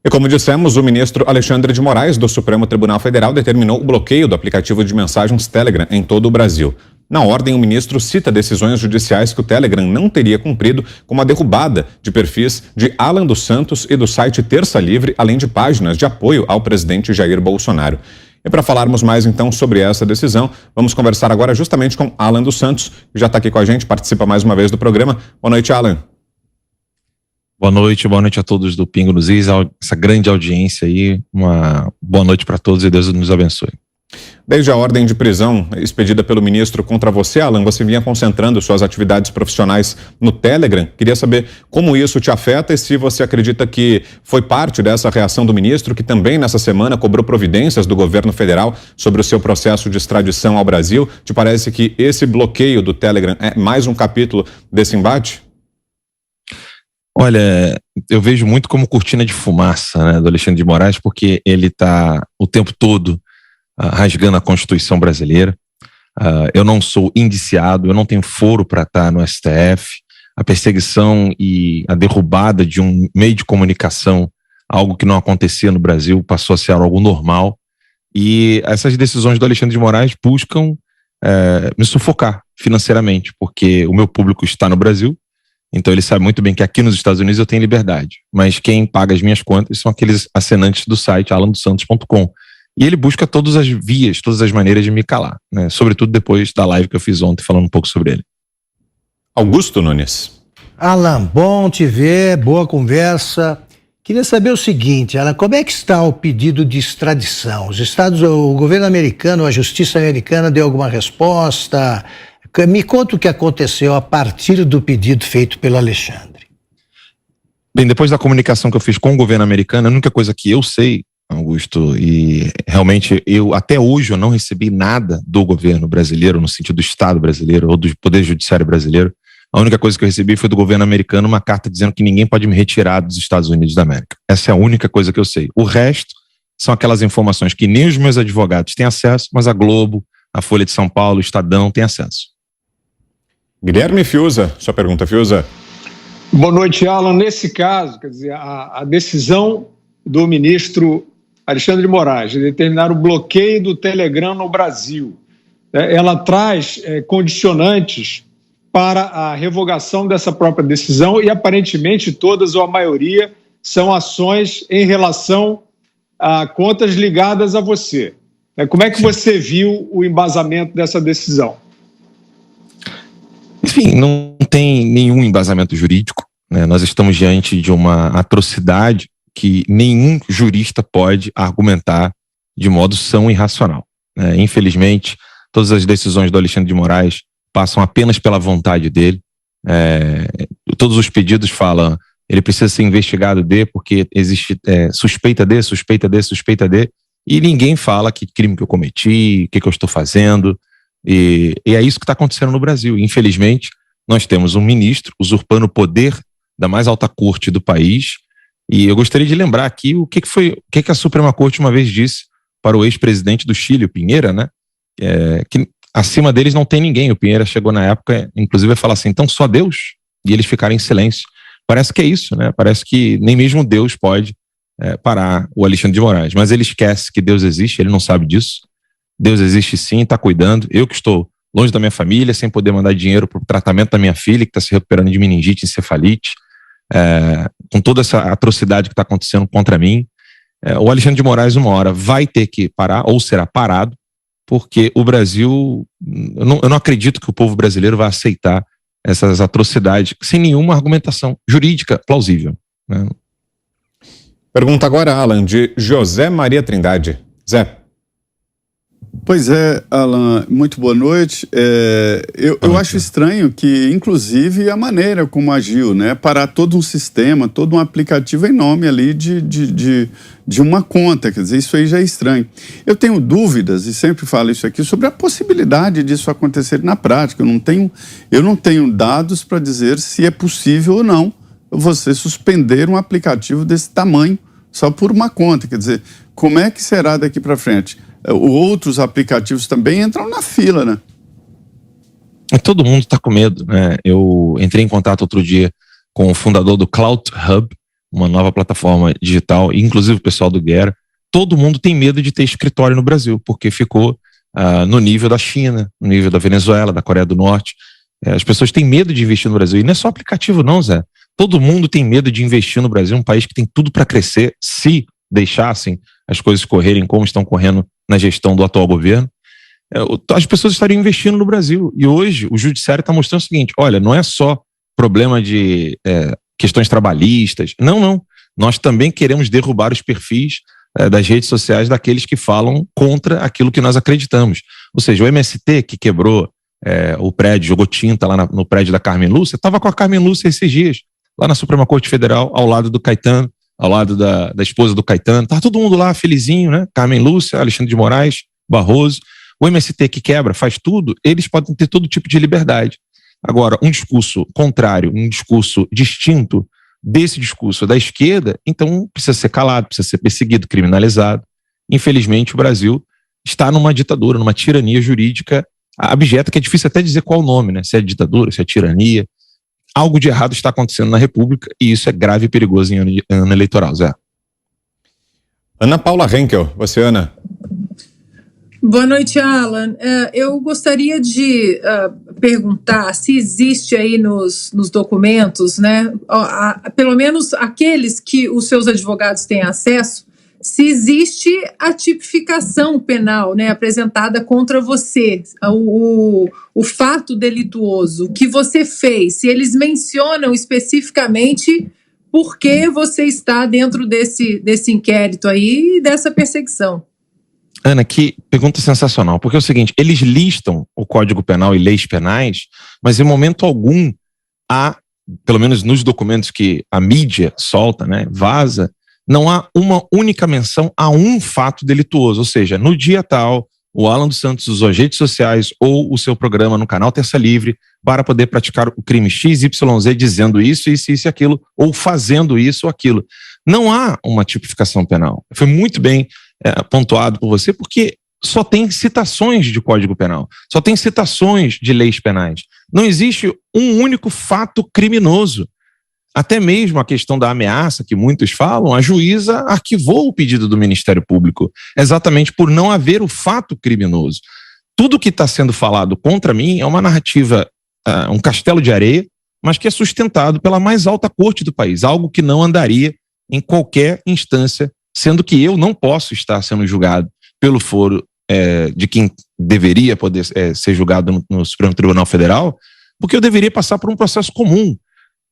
E como dissemos, o ministro Alexandre de Moraes, do Supremo Tribunal Federal, determinou o bloqueio do aplicativo de mensagens Telegram em todo o Brasil. Na ordem, o ministro cita decisões judiciais que o Telegram não teria cumprido, como a derrubada de perfis de Alan dos Santos e do site Terça Livre, além de páginas de apoio ao presidente Jair Bolsonaro. E para falarmos mais então sobre essa decisão, vamos conversar agora justamente com Alan dos Santos, que já está aqui com a gente, participa mais uma vez do programa. Boa noite, Alan. Boa noite a todos do Pingo nos Is, essa grande audiência aí, uma boa noite para todos e Deus nos abençoe. Desde a ordem de prisão expedida pelo ministro contra você, Alan, você vinha concentrando suas atividades profissionais no Telegram. Queria saber como isso te afeta e se você acredita que foi parte dessa reação do ministro, que também nessa semana cobrou providências do governo federal sobre o seu processo de extradição ao Brasil. Te parece que esse bloqueio do Telegram é mais um capítulo desse embate? Olha, eu vejo muito como cortina de fumaça, né, do Alexandre de Moraes, porque ele está o tempo todo rasgando a Constituição brasileira. Eu não sou indiciado, eu não tenho foro para estar no STF. A perseguição e a derrubada de um meio de comunicação, algo que não acontecia no Brasil, passou a ser algo normal. E essas decisões do Alexandre de Moraes buscam me sufocar financeiramente, porque o meu público está no Brasil, então ele sabe muito bem que aqui nos Estados Unidos eu tenho liberdade, mas quem paga as minhas contas são aqueles assinantes do site alandosantos.com. E ele busca todas as vias, todas as maneiras de me calar, né? Sobretudo depois da live que eu fiz ontem falando um pouco sobre ele. Augusto Nunes. Alan, bom te ver, boa conversa. Queria saber o seguinte, Alan, como é que está o pedido de extradição? O governo americano, a justiça americana deu alguma resposta? Me conta o que aconteceu a partir do pedido feito pelo Alexandre. Bem, depois da comunicação que eu fiz com o governo americano, a única coisa que eu sei, Augusto, e realmente até hoje eu não recebi nada do governo brasileiro, no sentido do Estado brasileiro ou do Poder Judiciário brasileiro. A única coisa que eu recebi foi do governo americano uma carta dizendo que ninguém pode me retirar dos Estados Unidos da América. Essa é a única coisa que eu sei. O resto são aquelas informações que nem os meus advogados têm acesso, mas a Globo, a Folha de São Paulo, o Estadão têm acesso. Guilherme Fiuza, sua pergunta, Fiuza. Boa noite, Alan. Nesse caso, quer dizer, a decisão do ministro Alexandre de Moraes de determinar o bloqueio do Telegram no Brasil, ela traz condicionantes para a revogação dessa própria decisão e aparentemente todas ou a maioria são ações em relação a contas ligadas a você. Como é que você viu o embasamento dessa decisão? Enfim, não tem nenhum embasamento jurídico, né? Nós estamos diante de uma atrocidade que nenhum jurista pode argumentar de modo são e racional, né? Infelizmente, todas as decisões do Alexandre de Moraes passam apenas pela vontade dele. Todos os pedidos falam, ele precisa ser investigado porque existe suspeita de, e ninguém fala que crime que eu cometi, o que eu estou fazendo. E é isso que está acontecendo no Brasil. Infelizmente, nós temos um ministro usurpando o poder da mais alta corte do país. E eu gostaria de lembrar aqui o que a Suprema Corte uma vez disse para o ex-presidente do Chile, o Piñera, né? Que acima deles não tem ninguém. O Piñera chegou na época, inclusive, a falar assim, então só Deus? E eles ficaram em silêncio. Parece que é isso, né? Parece que nem mesmo Deus pode parar o Alexandre de Moraes. Mas ele esquece que Deus existe, ele não sabe disso. Deus existe sim, está cuidando. Eu que estou longe da minha família, sem poder mandar dinheiro para o tratamento da minha filha, que está se recuperando de meningite e encefalite, com toda essa atrocidade que está acontecendo contra mim, o Alexandre de Moraes uma hora vai ter que parar, ou será parado, porque o Brasil, eu não acredito que o povo brasileiro vai aceitar essas atrocidades sem nenhuma argumentação jurídica plausível, né? Pergunta agora, Alan, de José Maria Trindade. Zé. Pois é, Alan, muito boa noite. Eu acho estranho que, inclusive, a maneira como agiu, né? Parar todo um sistema, todo um aplicativo em nome ali de uma conta, quer dizer, isso aí já é estranho. Eu tenho dúvidas, e sempre falo isso aqui, sobre a possibilidade disso acontecer na prática. Eu não tenho dados para dizer se é possível ou não você suspender um aplicativo desse tamanho só por uma conta. Quer dizer, como é que será daqui para frente? Outros aplicativos também entram na fila, né? Todo mundo está com medo, né? Eu entrei em contato outro dia com o fundador do Cloud Hub, uma nova plataforma digital, inclusive o pessoal do Guerra, todo mundo tem medo de ter escritório no Brasil, porque ficou no nível da China, no nível da Venezuela, da Coreia do Norte. As pessoas têm medo de investir no Brasil. E não é só aplicativo não, Zé. Todo mundo tem medo de investir no Brasil, um país que tem tudo para crescer, se deixassem as coisas correrem como estão correndo na gestão do atual governo. As pessoas estariam investindo no Brasil. E hoje o judiciário está mostrando o seguinte, olha, não é só problema de questões trabalhistas. Não. Nós também queremos derrubar os perfis das redes sociais daqueles que falam contra aquilo que nós acreditamos. Ou seja, o MST que quebrou o prédio, jogou tinta lá no prédio da Carmen Lúcia, estava com a Carmen Lúcia esses dias, lá na Suprema Corte Federal, ao lado do Caetano, ao lado da esposa do Caetano. Tá todo mundo lá felizinho, né? Carmen Lúcia, Alexandre de Moraes, Barroso. O MST que quebra, faz tudo, eles podem ter todo tipo de liberdade. Agora, um discurso contrário, um discurso distinto desse discurso da esquerda, então precisa ser calado, precisa ser perseguido, criminalizado. Infelizmente, o Brasil está numa ditadura, numa tirania jurídica abjeta, que é difícil até dizer qual o nome, né? Se é ditadura, se é tirania. Algo de errado está acontecendo na República e isso é grave e perigoso em ano eleitoral, Zé. Ana Paula Henkel, você, Ana. Boa noite, Alan. Eu gostaria de perguntar se existe aí nos documentos, né, pelo menos aqueles que os seus advogados têm acesso, se existe a tipificação penal, né, apresentada contra você, o fato delituoso que você fez, se eles mencionam especificamente por que você está dentro desse inquérito aí e dessa perseguição. Ana, que pergunta sensacional, porque é o seguinte, eles listam o Código Penal e leis penais, mas em momento algum há, pelo menos nos documentos que a mídia solta, né, vaza, não há uma única menção a um fato delituoso, ou seja, no dia tal, o Alan dos Santos usou as redes sociais ou o seu programa no canal Terça Livre para poder praticar o crime XYZ dizendo isso e aquilo, ou fazendo isso ou aquilo. Não há uma tipificação penal. Foi muito bem pontuado por você, porque só tem citações de Código Penal, só tem citações de leis penais. Não existe um único fato criminoso. Até mesmo a questão da ameaça, que muitos falam, a juíza arquivou o pedido do Ministério Público, exatamente por não haver o fato criminoso. Tudo que está sendo falado contra mim é uma narrativa, um castelo de areia, mas que é sustentado pela mais alta corte do país, algo que não andaria em qualquer instância, sendo que eu não posso estar sendo julgado pelo foro de quem deveria poder ser julgado no Supremo Tribunal Federal, porque eu deveria passar por um processo comum.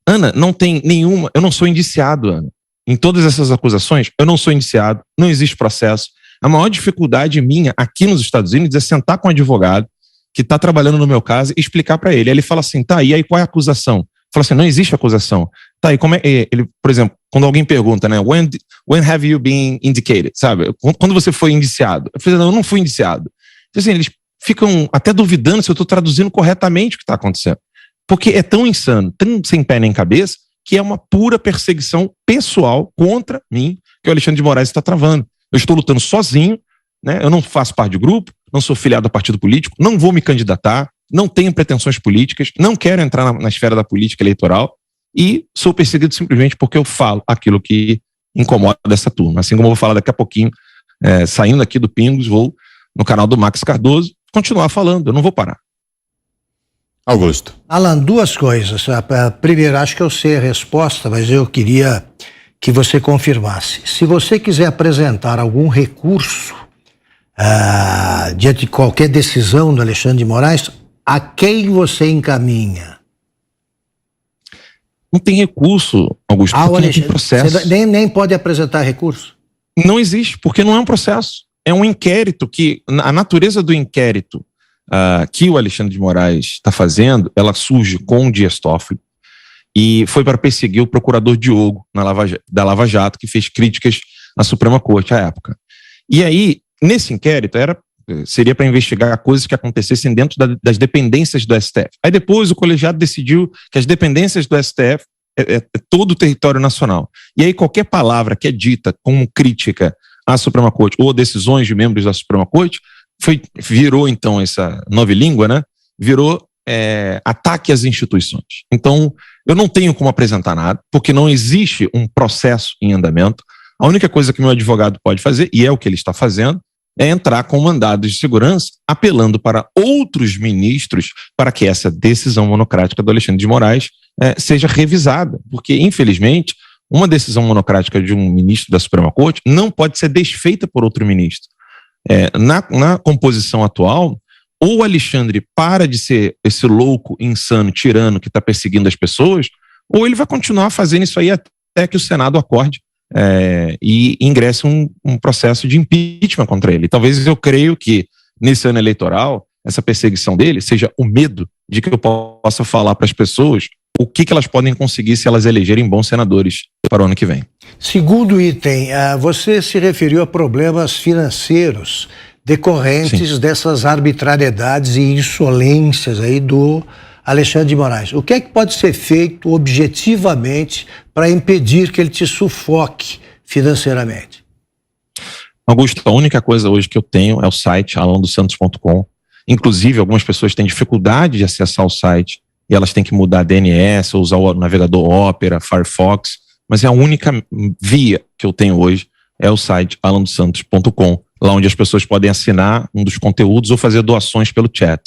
Ana, não tem nenhuma, eu não sou indiciado, Ana. Em todas essas acusações, eu não sou indiciado, não existe processo. A maior dificuldade minha aqui nos Estados Unidos é sentar com um advogado que está trabalhando no meu caso e explicar para ele. Aí ele fala assim, tá, e aí qual é a acusação? Fala assim, não existe acusação. Tá, e como é ele, por exemplo, quando alguém pergunta, né, when have you been indicated, sabe? Quando você foi indiciado? Eu falei, não, eu não fui indiciado. Então, assim, eles ficam até duvidando se eu estou traduzindo corretamente o que está acontecendo. Porque é tão insano, tão sem pé nem cabeça, que é uma pura perseguição pessoal contra mim que o Alexandre de Moraes está travando. Eu estou lutando sozinho, né? Eu não faço parte de grupo, não sou filiado a partido político, não vou me candidatar, não tenho pretensões políticas, não quero entrar na esfera da política eleitoral e sou perseguido simplesmente porque eu falo aquilo que incomoda essa turma. Assim como eu vou falar daqui a pouquinho, saindo aqui do Pingos, vou no canal do Max Cardoso continuar falando, eu não vou parar. Augusto. Alan, duas coisas. Primeiro, acho que eu sei a resposta, mas eu queria que você confirmasse. Se você quiser apresentar algum recurso diante de qualquer decisão do Alexandre de Moraes, a quem você encaminha? Não tem recurso, Augusto, porque não tem processo. Você nem pode apresentar recurso? Não existe, porque não é um processo. É um inquérito que, a natureza do inquérito que o Alexandre de Moraes está fazendo, ela surge com o Dias Toffoli e foi para perseguir o procurador Diogo da Lava Jato, que fez críticas à Suprema Corte à época. E aí, nesse inquérito, seria para investigar coisas que acontecessem dentro das dependências do STF. Aí depois o colegiado decidiu que as dependências do STF é todo o território nacional. E aí qualquer palavra que é dita como crítica à Suprema Corte ou decisões de membros da Suprema Corte virou então essa nova língua, né? Virou ataque às instituições. Então Eu não tenho como apresentar nada, porque não existe um processo em andamento. A única coisa que meu advogado pode fazer, e é o que ele está fazendo, é entrar com mandados de segurança, apelando para outros ministros para que essa decisão monocrática do Alexandre de Moraes seja revisada. Porque, infelizmente, uma decisão monocrática de um ministro da Suprema Corte não pode ser desfeita por outro ministro. Na composição atual, ou o Alexandre para de ser esse louco, insano, tirano que está perseguindo as pessoas, ou ele vai continuar fazendo isso aí até que o Senado acorde e ingresse um processo de impeachment contra ele. Talvez eu creio que nesse ano eleitoral, essa perseguição dele seja o medo de que eu possa falar para as pessoas o que elas podem conseguir se elas elegerem bons senadores para o ano que vem. Segundo item, você se referiu a problemas financeiros decorrentes dessas arbitrariedades e insolências aí do Alexandre de Moraes. O que é que pode ser feito objetivamente para impedir que ele te sufoque financeiramente? Augusto, a única coisa hoje que eu tenho é o site alandosantos.com. Inclusive, algumas pessoas têm dificuldade de acessar o site e elas têm que mudar DNS ou usar o navegador Opera, Firefox, mas é a única via que eu tenho hoje é o site alandosantos.com, lá onde as pessoas podem assinar um dos conteúdos ou fazer doações pelo chat.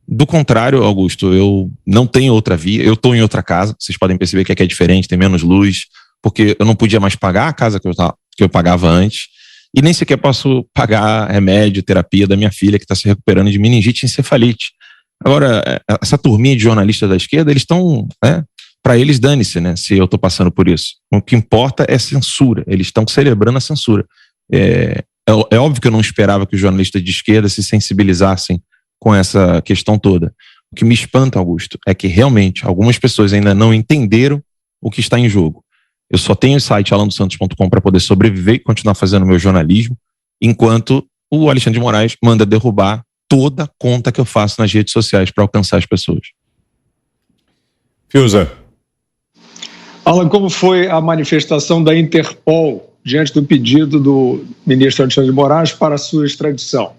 Do contrário, Augusto, eu não tenho outra via, eu estou em outra casa, vocês podem perceber que aqui é diferente, tem menos luz, porque eu não podia mais pagar a casa que eu pagava antes, e nem sequer posso pagar remédio, terapia da minha filha que está se recuperando de meningite e encefalite. Agora, essa turminha de jornalistas da esquerda, eles estão, para eles dane-se, né, se eu estou passando por isso. O que importa é censura, eles estão celebrando a censura. É óbvio que eu não esperava que os jornalistas de esquerda se sensibilizassem com essa questão toda. O que me espanta, Augusto, é que realmente algumas pessoas ainda não entenderam o que está em jogo. Eu só tenho o site alandosantos.com para poder sobreviver e continuar fazendo meu jornalismo, enquanto o Alexandre de Moraes manda derrubar toda a conta que eu faço nas redes sociais para alcançar as pessoas. Fiuza. Alan, como foi a manifestação da Interpol diante do pedido do ministro Alexandre de Moraes para a sua extradição?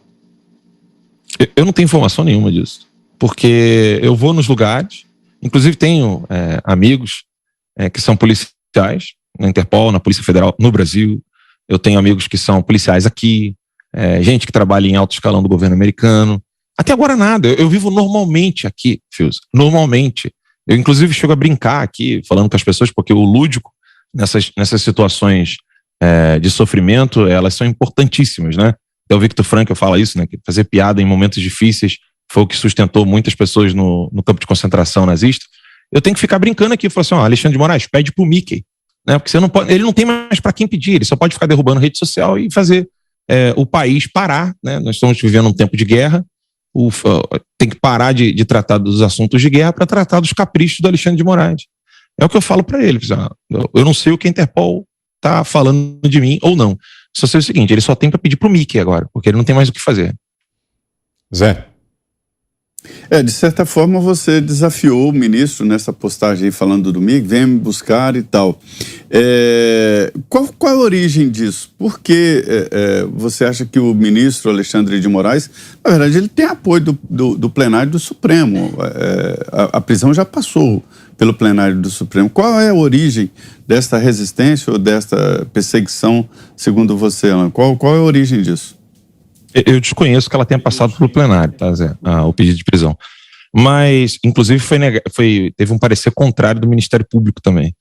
Eu não tenho informação nenhuma disso, porque eu vou nos lugares, inclusive tenho amigos que são policiais na Interpol, na Polícia Federal no Brasil, eu tenho amigos que são policiais aqui, gente que trabalha em alto escalão do governo americano. Até agora nada, eu vivo normalmente aqui, Fios, normalmente. Eu inclusive chego a brincar aqui, falando com as pessoas, porque o lúdico, nessas situações de sofrimento, elas são importantíssimas, né? Até o Victor Frankl fala isso, né? Que fazer piada em momentos difíceis foi o que sustentou muitas pessoas no campo de concentração nazista. Eu tenho que ficar brincando aqui, falar assim, Alexandre de Moraes, pede pro Mickey, né? Porque ele não tem mais para quem pedir, ele só pode ficar derrubando rede social e fazer o país parar, né? Nós estamos vivendo um tempo de guerra, tem que parar de tratar dos assuntos de guerra para tratar dos caprichos do Alexandre de Moraes. É o que eu falo para ele, eu não sei o que a Interpol tá falando de mim ou não. Só sei o seguinte, ele só tem para pedir pro Mickey agora, porque ele não tem mais o que fazer. Zé. De certa forma você desafiou o ministro nessa postagem aí falando do Mickey, vem me buscar e tal. Qual a origem disso? Por que você acha que o ministro Alexandre de Moraes, na verdade, ele tem apoio do plenário do Supremo, a prisão já passou pelo plenário do Supremo. Qual é a origem desta resistência ou desta perseguição, segundo você, Alan? Qual é a origem disso? Eu desconheço que ela tenha passado pelo plenário, tá, Zé? O pedido de prisão. Mas, inclusive, teve um parecer contrário do Ministério Público também.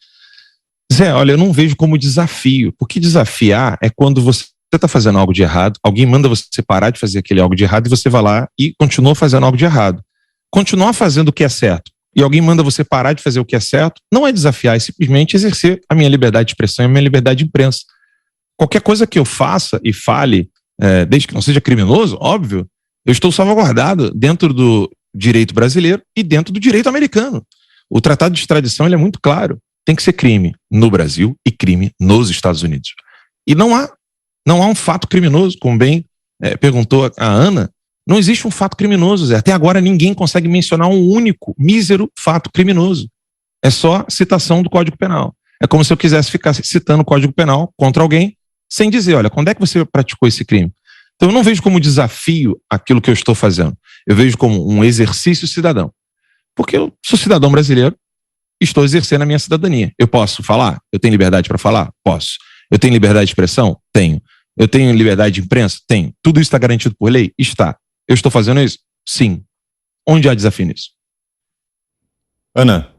Zé, olha, eu não vejo como desafio, porque desafiar é quando você está fazendo algo de errado, alguém manda você parar de fazer aquele algo de errado e você vai lá e continua fazendo algo de errado. Continuar fazendo o que é certo e alguém manda você parar de fazer o que é certo, não é desafiar, é simplesmente exercer a minha liberdade de expressão e a minha liberdade de imprensa. Qualquer coisa que eu faça e fale, desde que não seja criminoso, óbvio, eu estou salvaguardado dentro do direito brasileiro e dentro do direito americano. O Tratado de Extradição ele é muito claro, tem que ser crime no Brasil e crime nos Estados Unidos. E não há um fato criminoso, como bem perguntou a Ana, não existe um fato criminoso, Zé. Até agora ninguém consegue mencionar um único, mísero fato criminoso. É só citação do Código Penal. É como se eu quisesse ficar citando o Código Penal contra alguém sem dizer, olha, quando é que você praticou esse crime? Então eu não vejo como desafio aquilo que eu estou fazendo. Eu vejo como um exercício cidadão. Porque eu sou cidadão brasileiro, estou exercendo a minha cidadania. Eu posso falar? Eu tenho liberdade para falar? Posso. Eu tenho liberdade de expressão? Tenho. Eu tenho liberdade de imprensa? Tenho. Tudo isso está garantido por lei? Está. Eu estou fazendo isso? Sim. Onde há desafio nisso? Ana.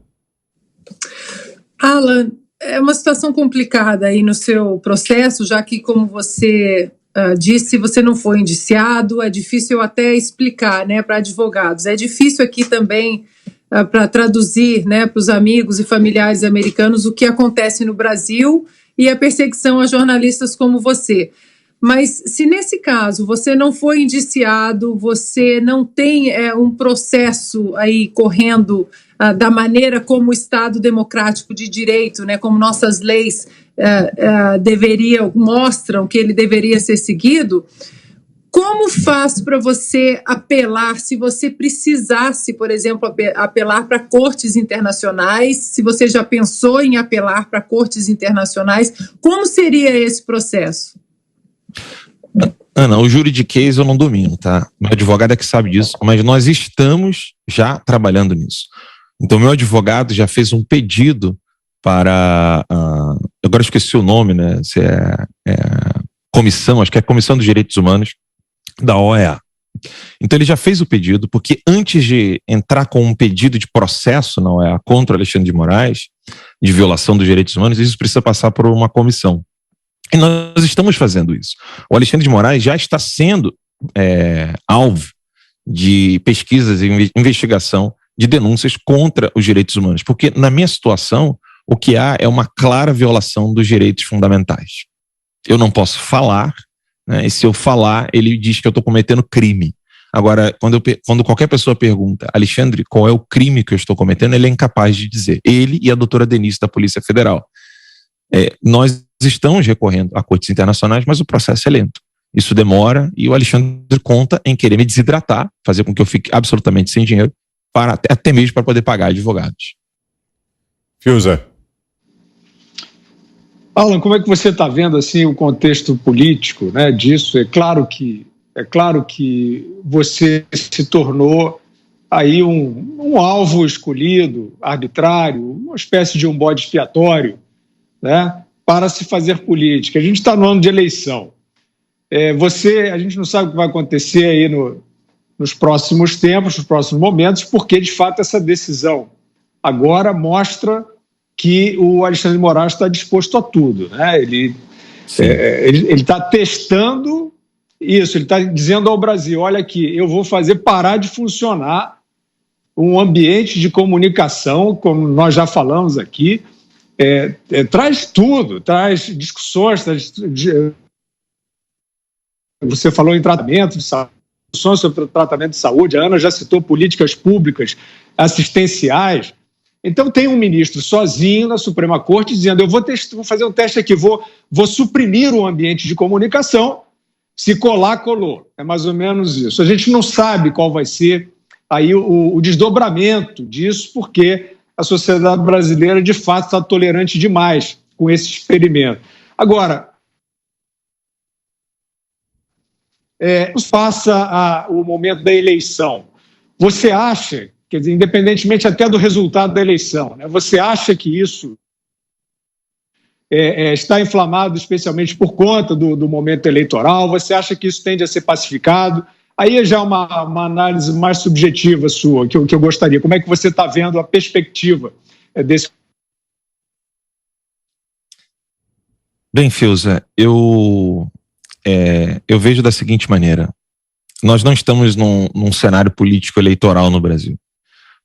Alan, é uma situação complicada aí no seu processo, já que, como você disse, você não foi indiciado, é difícil até explicar, né, para advogados. É difícil aqui também para traduzir, né, para os amigos e familiares americanos o que acontece no Brasil e a perseguição a jornalistas como você. Mas se nesse caso você não foi indiciado, você não tem um processo aí correndo da maneira como o Estado democrático de direito, né, como nossas leis mostram que ele deveria ser seguido, como faz para você apelar, se você precisasse, por exemplo, apelar para cortes internacionais, se você já pensou em apelar para cortes internacionais, como seria esse processo? Ana, o juridiquês eu não domino, tá? Meu advogado é que sabe disso, mas nós estamos já trabalhando nisso. Então, meu advogado já fez um pedido para... agora esqueci o nome, né? Se comissão, acho que é a Comissão dos Direitos Humanos da OEA. Então, ele já fez o pedido, porque antes de entrar com um pedido de processo na OEA contra o Alexandre de Moraes, de violação dos direitos humanos, isso precisa passar por uma comissão. E nós estamos fazendo isso. O Alexandre de Moraes já está sendo alvo de pesquisas e investigação de denúncias contra os direitos humanos, porque na minha situação o que há é uma clara violação dos direitos fundamentais. Eu não posso falar, né, e se eu falar, ele diz que eu estou cometendo crime. Agora, quando qualquer pessoa pergunta, Alexandre, qual é o crime que eu estou cometendo, ele é incapaz de dizer. Ele e a doutora Denise da Polícia Federal. Nós estamos recorrendo a cortes internacionais, mas o processo é lento. Isso demora e o Alexandre conta em querer me desidratar, fazer com que eu fique absolutamente sem dinheiro, até mesmo para poder pagar advogados. Fiuza. Alan, como é que você está vendo assim o contexto político, né, disso? É claro que você se tornou aí um alvo escolhido, arbitrário, uma espécie de um bode expiatório, né, para se fazer política. A gente está no ano de eleição. A gente não sabe o que vai acontecer aí nos próximos tempos, nos próximos momentos, porque, de fato, essa decisão agora mostra que o Alexandre de Moraes está disposto a tudo, né? Ele está testando isso, ele está dizendo ao Brasil, olha aqui, eu vou fazer parar de funcionar um ambiente de comunicação, como nós já falamos aqui, traz tudo, traz discussões, você falou em tratamento de saúde, discussões sobre tratamento de saúde, a Ana já citou políticas públicas assistenciais. Então tem um ministro sozinho na Suprema Corte dizendo, eu vou fazer um teste aqui, vou suprimir o ambiente de comunicação, se colar, colou. É mais ou menos isso. A gente não sabe qual vai ser aí o desdobramento disso, porque a sociedade brasileira, de fato, está tolerante demais com esse experimento. Agora, passa o momento da eleição. Você acha, quer dizer, independentemente até do resultado da eleição, né, você acha que isso está inflamado especialmente por conta do momento eleitoral? Você acha que isso tende a ser pacificado? Aí é já uma análise mais subjetiva sua, que eu gostaria. Como é que você está vendo a perspectiva desse? Bem, Fiuza, eu vejo da seguinte maneira. Nós não estamos num cenário político eleitoral no Brasil.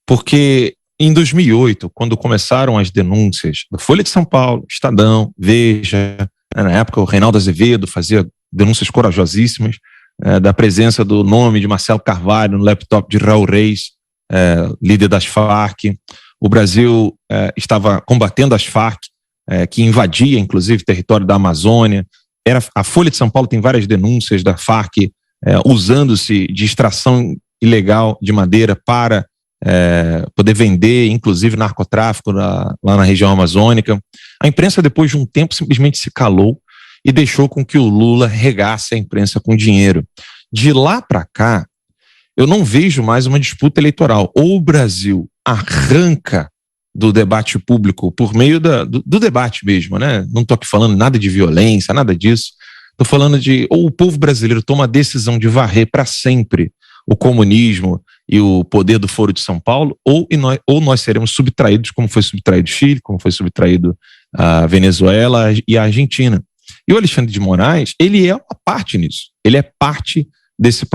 Porque em 2008, quando começaram as denúncias da Folha de São Paulo, Estadão, Veja, na época o Reinaldo Azevedo fazia denúncias corajosíssimas, da presença do nome de Marcelo Carvalho no laptop de Raul Reis, líder das Farc. O Brasil estava combatendo as Farc, que invadia, inclusive, território da Amazônia. A Folha de São Paulo tem várias denúncias da Farc usando-se de extração ilegal de madeira para poder vender, inclusive narcotráfico lá na região amazônica. A imprensa, depois de um tempo, simplesmente se calou e deixou com que o Lula regasse a imprensa com dinheiro. De lá para cá, eu não vejo mais uma disputa eleitoral. Ou o Brasil arranca do debate público por meio do debate mesmo, né? Não estou aqui falando nada de violência, nada disso. Estou falando de ou o povo brasileiro toma a decisão de varrer para sempre o comunismo e o poder do Foro de São Paulo, ou nós seremos subtraídos, como foi subtraído o Chile, como foi subtraído a Venezuela e a Argentina. E o Alexandre de Moraes, ele é uma parte nisso. Ele é parte desse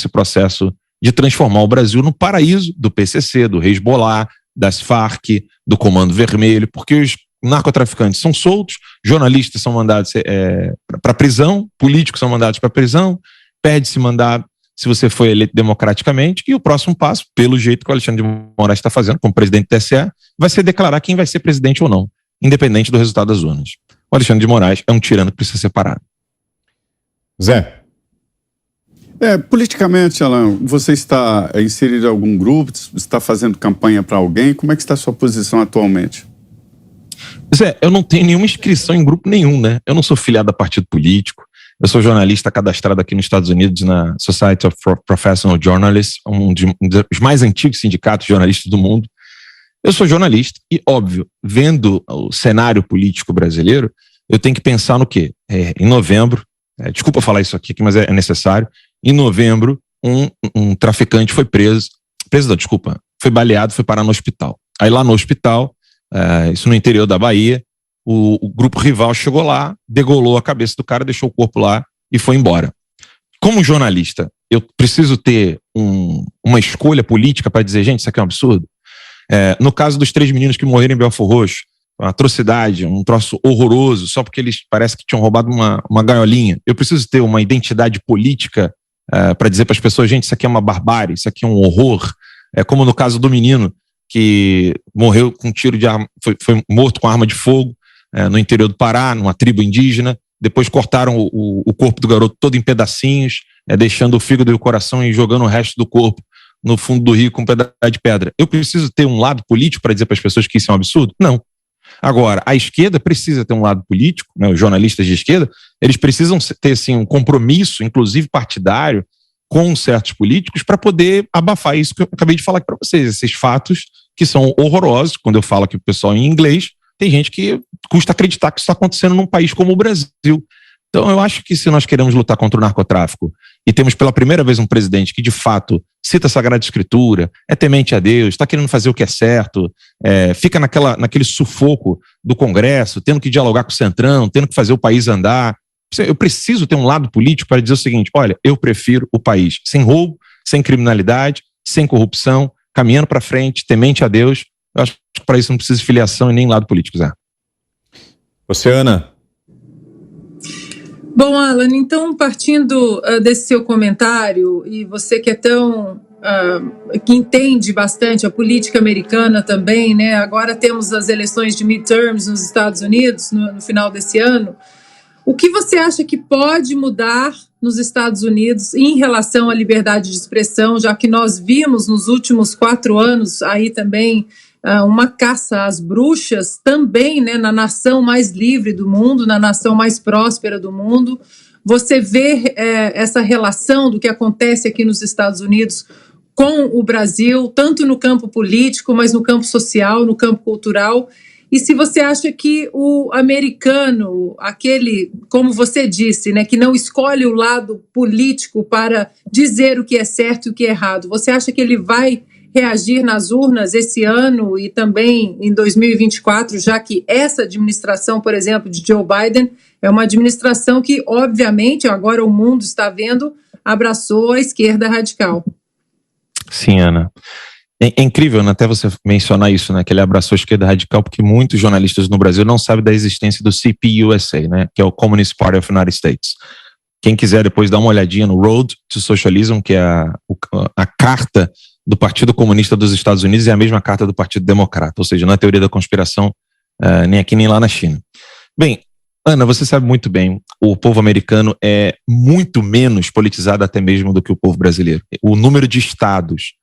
processo de transformar o Brasil no paraíso do PCC, do Hezbollah, das Farc, do Comando Vermelho, porque os narcotraficantes são soltos, jornalistas são mandados para prisão, políticos são mandados para prisão, perde-se mandato se você foi eleito democraticamente, e o próximo passo, pelo jeito que o Alexandre de Moraes está fazendo como presidente do TSE, vai ser declarar quem vai ser presidente ou não, independente do resultado das urnas. O Alexandre de Moraes é um tirano que precisa ser parado. Zé. Politicamente, Alan, você está inserido em algum grupo, está fazendo campanha para alguém? Como é que está a sua posição atualmente? Zé, eu não tenho nenhuma inscrição em grupo nenhum, né? Eu não sou filiado a partido político. Eu sou jornalista cadastrado aqui nos Estados Unidos na Society of Professional Journalists, um dos mais antigos sindicatos de jornalistas do mundo. Eu sou jornalista e, óbvio, vendo o cenário político brasileiro, eu tenho que pensar no quê? Em novembro, desculpa falar isso aqui, mas é necessário, em novembro, um traficante foi foi baleado, foi parar no hospital. Aí lá no hospital, isso no interior da Bahia, o grupo rival chegou lá, degolou a cabeça do cara, deixou o corpo lá e foi embora. Como jornalista, eu preciso ter uma escolha política para dizer, gente, isso aqui é um absurdo. No caso dos 3 meninos que morreram em Belford Roxo, uma atrocidade, um troço horroroso, só porque eles parece que tinham roubado uma gaiolinha. Eu preciso ter uma identidade política para dizer para as pessoas, gente, isso aqui é uma barbárie, isso aqui é um horror. Como no caso do menino que morreu com um tiro de arma, foi morto com arma de fogo no interior do Pará, numa tribo indígena. Depois cortaram o corpo do garoto todo em pedacinhos, deixando o fígado e o coração e jogando o resto do corpo no fundo do rio com um pedaço de pedra. Eu preciso ter um lado político para dizer para as pessoas que isso é um absurdo? Não. Agora, a esquerda precisa ter um lado político, né? Os jornalistas de esquerda, eles precisam ter assim, um compromisso, inclusive partidário, com certos políticos para poder abafar isso que eu acabei de falar aqui para vocês, esses fatos que são horrorosos. Quando eu falo aqui para o pessoal em inglês, tem gente que custa acreditar que isso está acontecendo num país como o Brasil. Então, eu acho que se nós queremos lutar contra o narcotráfico e temos pela primeira vez um presidente que, de fato, cita a Sagrada Escritura, é temente a Deus, está querendo fazer o que é certo, fica naquele sufoco do Congresso, tendo que dialogar com o Centrão, tendo que fazer o país andar. Eu preciso ter um lado político para dizer o seguinte, olha, eu prefiro o país sem roubo, sem criminalidade, sem corrupção, caminhando para frente, temente a Deus. Eu acho que para isso não precisa de filiação e nem lado político, Zé. Você, Ana? Bom, Alan, então, partindo desse seu comentário, e você que é tão que entende bastante a política americana também, né? Agora temos as eleições de midterms nos Estados Unidos no final desse ano. O que você acha que pode mudar nos Estados Unidos em relação à liberdade de expressão, já que nós vimos nos últimos 4 anos aí também uma caça às bruxas também, né, na nação mais livre do mundo, na nação mais próspera do mundo. Você vê essa relação do que acontece aqui nos Estados Unidos com o Brasil, tanto no campo político, mas no campo social, no campo cultural. E se você acha que o americano, aquele, como você disse, né, que não escolhe o lado político para dizer o que é certo e o que é errado, você acha que ele vai reagir nas urnas esse ano e também em 2024, já que essa administração, por exemplo, de Joe Biden, é uma administração que, obviamente, agora o mundo está vendo, abraçou a esquerda radical? Sim, Ana. É incrível, né, até você mencionar isso, né, que ele abraçou a esquerda radical, porque muitos jornalistas no Brasil não sabem da existência do CPUSA, né, que é o Communist Party of the United States. Quem quiser depois dar uma olhadinha no Road to Socialism, que é a carta do Partido Comunista dos Estados Unidos, é a mesma carta do Partido Democrata, ou seja, não é teoria da conspiração nem aqui nem lá na China. Bem, Ana, você sabe muito bem, o povo americano é muito menos politizado até mesmo do que o povo brasileiro. O número de estados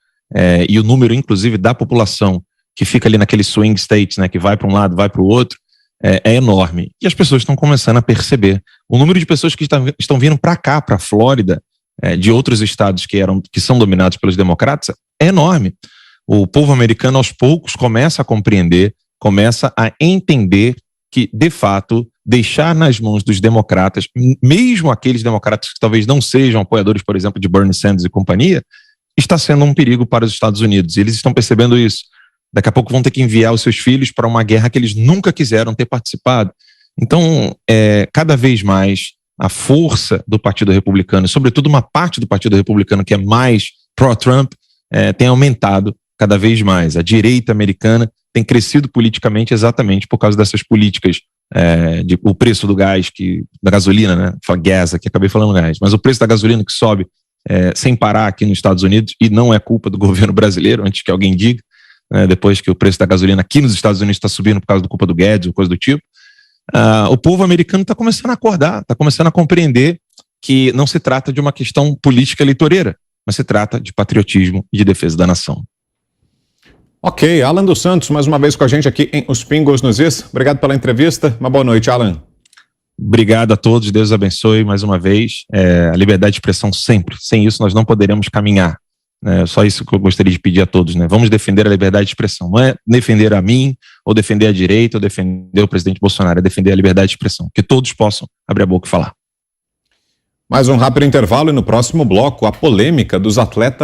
e o número, inclusive, da população que fica ali naquele swing states, né, que vai para um lado, vai para o outro, é enorme. E as pessoas estão começando a perceber. O número de pessoas que estão vindo para cá, para a Flórida, de outros estados que são dominados pelos democratas, é enorme. O povo americano, aos poucos, começa a compreender, começa a entender que, de fato, deixar nas mãos dos democratas, mesmo aqueles democratas que talvez não sejam apoiadores, por exemplo, de Bernie Sanders e companhia, está sendo um perigo para os Estados Unidos. E eles estão percebendo isso. Daqui a pouco vão ter que enviar os seus filhos para uma guerra que eles nunca quiseram ter participado. Então, cada vez mais, a força do Partido Republicano, sobretudo uma parte do Partido Republicano que é mais pró-Trump, tem aumentado cada vez mais. A direita americana tem crescido politicamente exatamente por causa dessas políticas, o preço do gás, da gasolina, né? Fala gas aqui, acabei falando gás, mas o preço da gasolina que sobe sem parar aqui nos Estados Unidos, e não é culpa do governo brasileiro, antes que alguém diga, depois que o preço da gasolina aqui nos Estados Unidos está subindo por causa da culpa do Guedes ou coisa do tipo, o povo americano está começando a acordar, está começando a compreender que não se trata de uma questão política eleitoreira, mas se trata de patriotismo e de defesa da nação. Ok, Alan dos Santos, mais uma vez com a gente aqui em Os Pingos nos Is. Obrigado pela entrevista. Uma boa noite, Alan. Obrigado a todos, Deus abençoe mais uma vez. A liberdade de expressão sempre. Sem isso nós não poderemos caminhar. Só isso que eu gostaria de pedir a todos. Vamos defender a liberdade de expressão. Não é defender a mim, ou defender a direita, ou defender o presidente Bolsonaro. É defender a liberdade de expressão. Que todos possam abrir a boca e falar. Mais um rápido intervalo e no próximo bloco, a polêmica dos atletas